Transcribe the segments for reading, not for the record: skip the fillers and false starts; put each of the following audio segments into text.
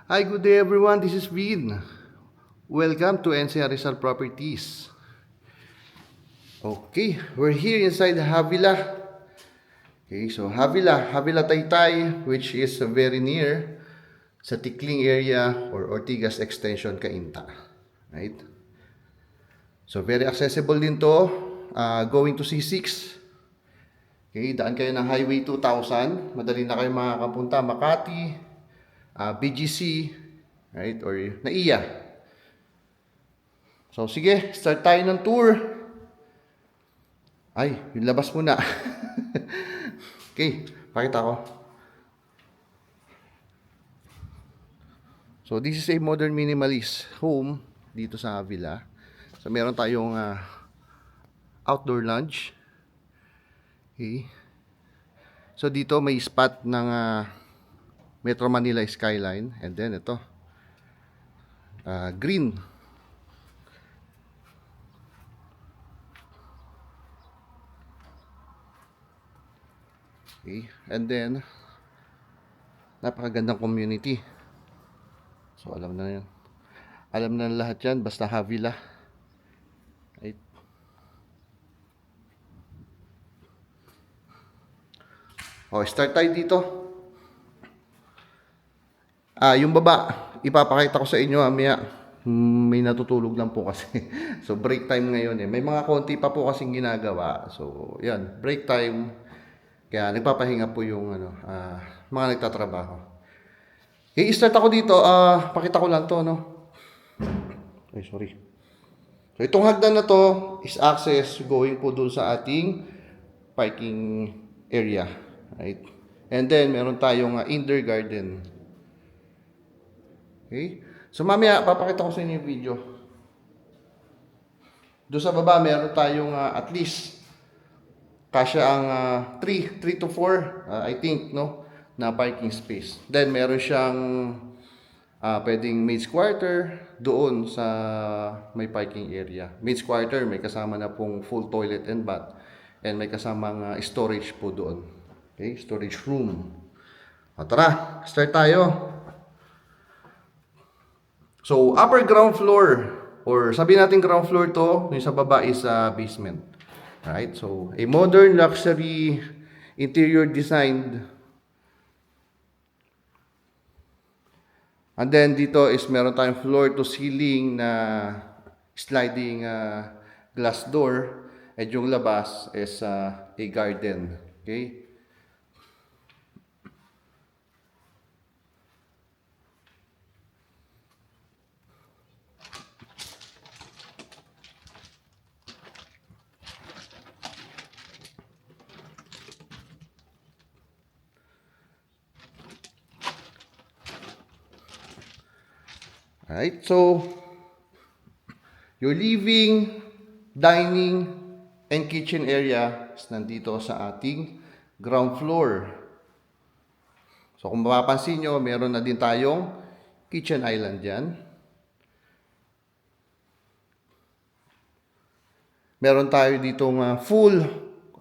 Hi, good day everyone. This is Vin. Welcome to NCR Rizal Properties. Okay, we're here inside Havila. Okay, so Havila Taytay, which is very near sa Tikling area or Ortigas Extension, Cainta. Right? So very accessible din to. Going to C6. Okay, daan kayo ng Highway 2000. Madali na kayo makakapunta. Makati, BGC, right? Or NAIA. So sige, start tayo ng tour. Ay, yung labas muna. Okay, pakita ko. So this is a modern minimalist home dito sa Avila. So meron tayong outdoor lounge. Okay. So dito may spot ng Metro Manila skyline, and then ito green. Okay. And then napakagandang community. So alam na yan. Alam na lahat yan basta Havila. Right? Start tayo dito. Yung baba, ipapakita ko sa inyo mamaya. May natutulog lang po kasi. So break time ngayon eh. May mga konti pa po kasing ginagawa. So yan, break time. Kaya nagpapahinga po yung mga nagtatrabaho. I-start ako dito. Pakita ko lang to, no? Ay, sorry. So itong hagdan na to is access going po dun sa ating parking area. Right? And then meron tayong indoor garden. Okay? So mamaya papakita ko sa inyo yung video. Doon sa baba meron tayong at least kasya ang 3 to 4 I think, no, na parking space. Then meron siyang pwedeng maid's quarter doon sa may parking area. Maid's quarter may kasama na pong full toilet and bath, and may kasamang storage po doon. Okay, storage room. Tara, start tayo. So upper ground floor, or sabi natin ground floor to, yung sa baba is basement. Right? So, a modern luxury interior design. And then dito is meron tayong floor to ceiling na sliding glass door. At yung labas is a garden. Okay? Alright, so your living, dining, and kitchen area is nandito sa ating ground floor. So kung mapapansin nyo, meron na din tayong kitchen island dyan. Meron tayo ditong full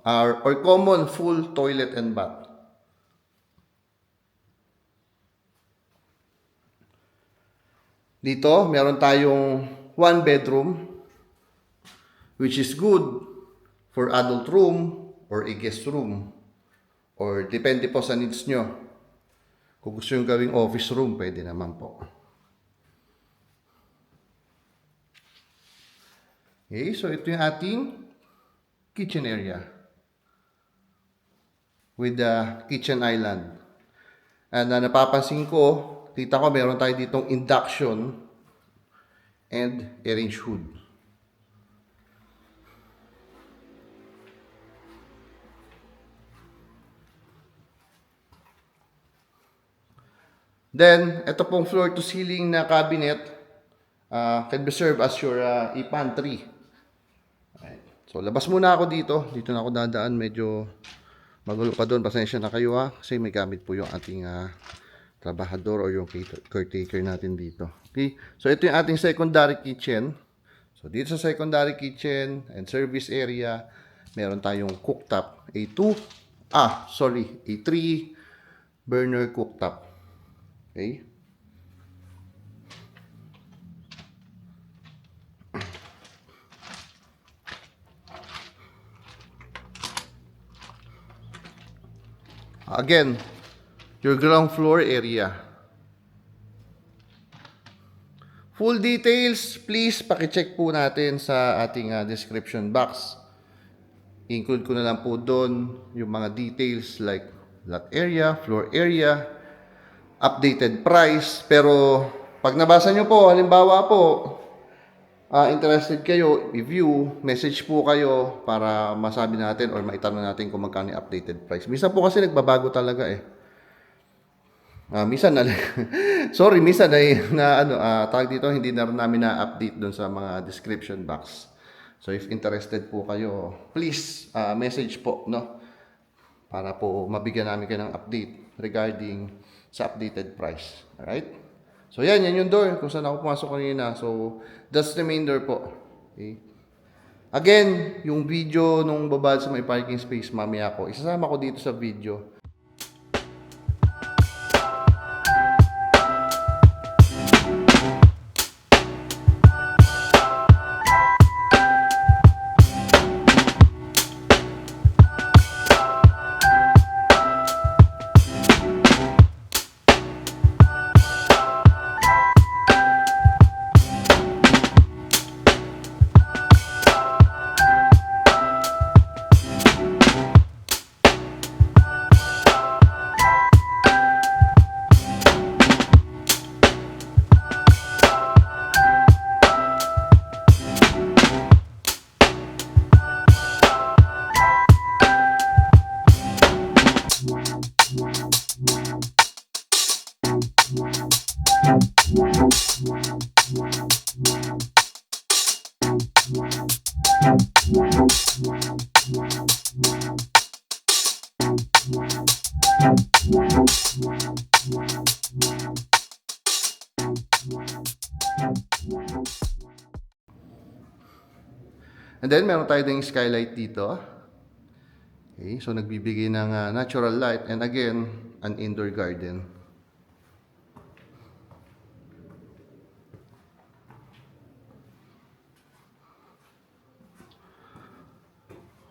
or common full toilet and bath. Dito, meron tayong 1 bedroom, which is good for adult room or a guest room. Or depende po sa needs nyo. Kung gusto yung gawing office room, pwede naman po. Okay, so ito yung ating kitchen area with the kitchen island. And napapansin ko, kita ko meron tayo ditong induction and arrange hood. Then, ito pong floor to ceiling na cabinet can be served as your e-pantry. Alright. So, labas muna ako dito. Dito na ako dadaan. Medyo magulo pa doon. Pasensya na kayo kasi may gamit po yung ating trabahador o yung caretaker natin dito. Okay. So, ito yung ating secondary kitchen. So, dito sa secondary kitchen and service area, meron tayong cooktop. A3 burner cooktop. Okay. Again, your ground floor area. Full details, please paki-check po natin sa ating description box. Include ko na lang po doon yung mga details like lot area, floor area, updated price. Pero pag nabasa nyo po, halimbawa po, interested kayo, i-view, message po kayo para masabi natin or maitanong natin kung magkano yung updated price. Minsan po kasi nagbabago talaga eh. Minsan na minsan tawag dito, hindi na namin na-update doon sa mga description box. So if interested po kayo, please message po, no? Para po mabigyan namin kayo ng update regarding sa updated price. Alright? So yan yung door kung saan ako pumasok kanina. So that's the main door po. Okay? Again, yung video nung babad sa may parking space, mamaya ko, isasama ko dito sa video. And then, meron tayo ding skylight dito. Okay, so nagbibigay ng natural light and again, an indoor garden.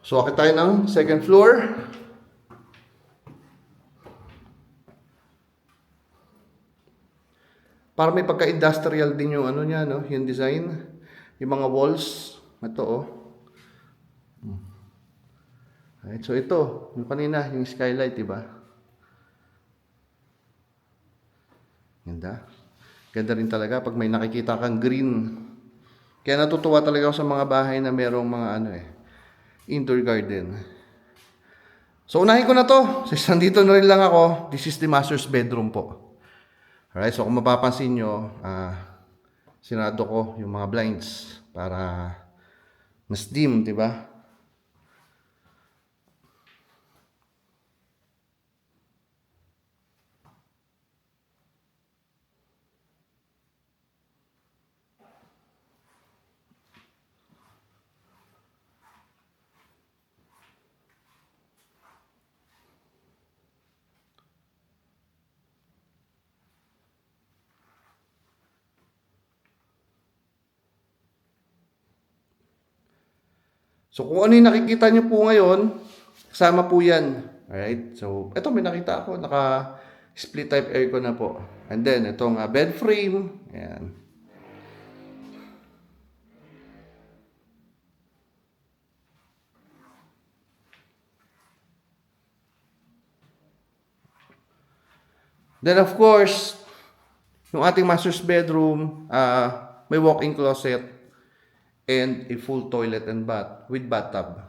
So, akit tayo ng second floor. Para may pagka-industrial din yung ano niya, no? Yung design. Yung mga walls. Ito, Alright, so ito, yung kanina, yung skylight, diba? Ganda. Ganda rin talaga pag may nakikita kang green. Kaya natutuwa talaga ako sa mga bahay na merong mga indoor garden. So, unahin ko na to. Since nandito na rin lang ako, this is the master's bedroom po. Alright, so kung mapapansin nyo, sinado ko yung mga blinds para mas dim, diba? So, kung ano yung nakikita nyo po ngayon, kasama po yan. Alright? So, ito may nakita ako. Naka-split type aircon na po. And then, itong bed frame. Ayan. Then, of course, Yung ating master's bedroom, may walk-in closet and a full toilet and bath with bathtub.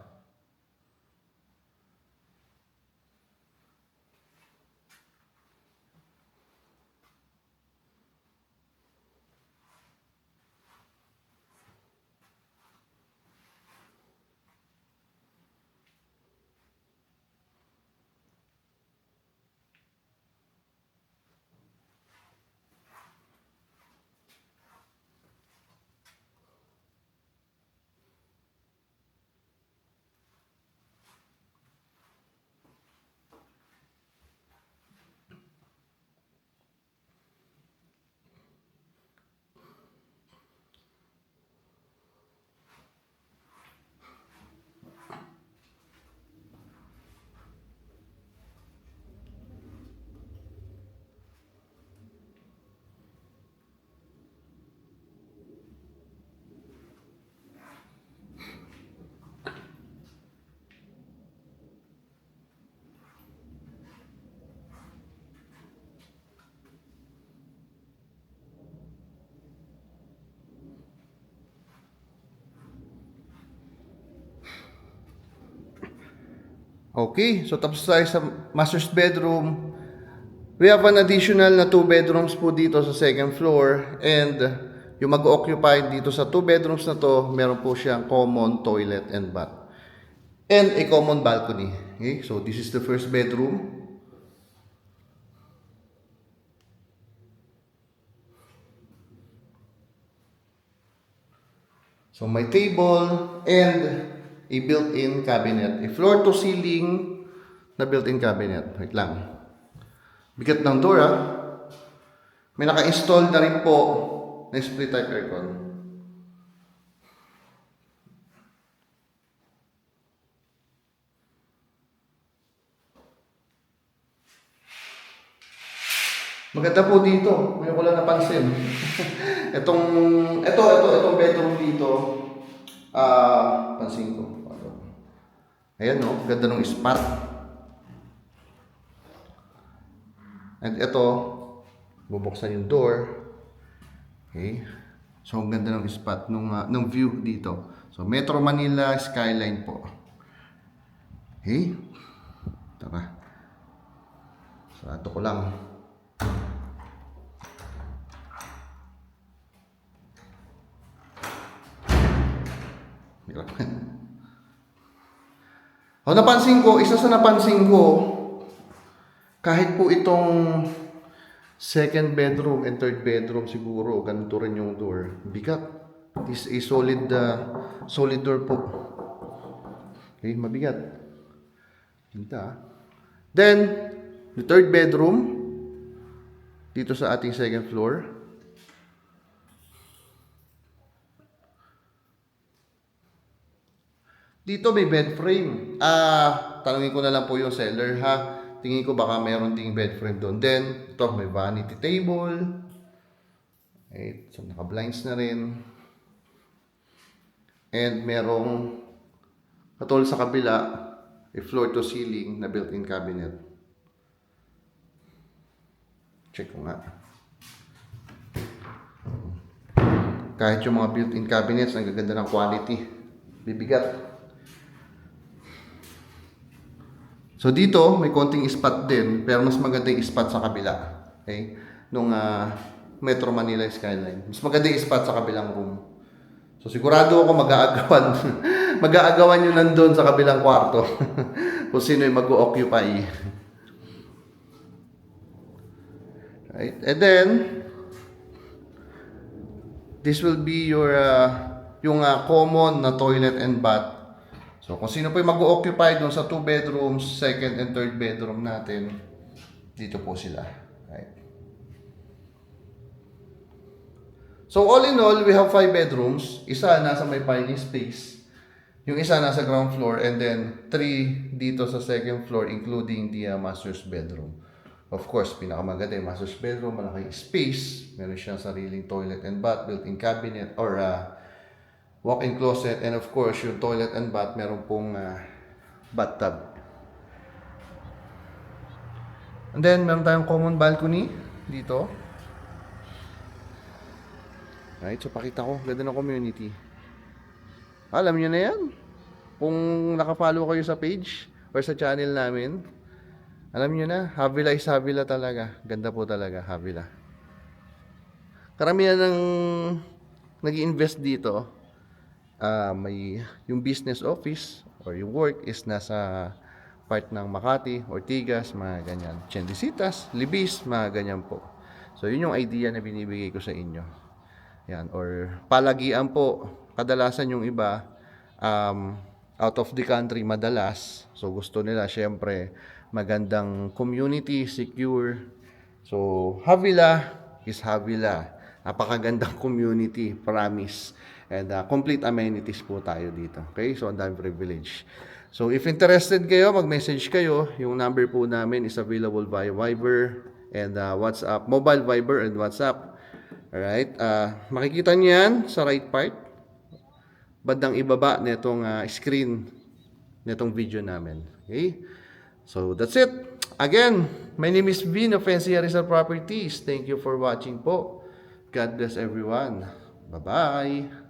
Okay, so tapos tayo sa master's bedroom. We have an additional na 2 bedrooms po dito sa second floor, and yung mag-occupy dito sa 2 bedrooms na to, meron po siyang common toilet and bath and a common balcony. Okay, so this is the first bedroom. So may table and a built-in cabinet, a floor to ceiling na built-in cabinet. Wait lang. Bigat ng door, ah. May naka-install na rin po na split type aircon. Maganda po dito. Ngayon ko lang napansin. itong bedroom dito, pansin ko. Ayan, no? Ganda ng spot. And ito, bubuksan yung door. Okay. So, ang ganda ng spot nung view dito. So, Metro Manila skyline po. Okay. Tara. Sarado ko lang. Napansin ko, isa sa napansin ko, kahit po itong second bedroom and third bedroom siguro, ganito rin yung door. Bigat. This is a solid door po. Okay, mabigat. Kita. Then, the third bedroom, dito sa ating second floor. Dito may bed frame. Tanungin ko na lang po yung seller, ha. Tingin ko baka mayroon ding bed frame doon. Then, ito may vanity table. Okay, so naka-blinds na rin. And merong katulad sa kabila, a floor to ceiling na built-in cabinet. Check ko nga. Kahit yung mga built-in cabinets, ang gaganda ng quality. Bibigat. So dito, may konting spot din, pero mas maganda yung spot sa kabila. Okay? Nung Metro Manila skyline. Mas maganda yung spot sa kabilang room. So sigurado ako mag-aagawan yun nandun sa kabilang kwarto. Kung sino yung mag-occupy. Right? And then, this will be your yung common na toilet and bath. So, kung sino po yung mag-occupy doon sa 2 bedrooms, second and third bedroom natin, dito po sila. Right? So, all in all, we have 5 bedrooms. Isa nasa may parking space. Yung isa nasa ground floor, and then 3 dito sa second floor, including the master's bedroom. Of course, pinakamaganda yung master's bedroom, malaking space. Meron siyang sariling toilet and bath, built-in cabinet, or walk-in closet, and of course, yung toilet and bath, meron pong bathtub. And then, meron tayong common balcony dito. Right, so pakita ko, ganda ng community. Alam nyo na yan. Kung nakafollow kayo sa page or sa channel namin, alam nyo na, Havila is Havila talaga. Ganda po talaga, Havila. Karamihan ng nag-invest dito, may yung business office or yung work is nasa part ng Makati, Ortigas, mga ganyan. Chendisitas, Libis, mga ganyan po. So, yun yung idea na binibigay ko sa inyo. Yan, or palagian po. Kadalasan yung iba, out of the country madalas. So, gusto nila, syempre, magandang community, secure. So, Havila is Havila. Napakagandang community, promise. And complete amenities po tayo dito. Okay? So, ang daming privilege. So, if interested kayo, mag-message kayo. Yung number po namin is available via Viber and WhatsApp. Mobile Viber and WhatsApp. Alright? Makikita niyo yan sa right part. Bandang ibaba nitong screen nitong video namin. Okay? So, that's it. Again, my name is Vin of NCR Rizal Properties. Thank you for watching po. God bless everyone. Bye-bye.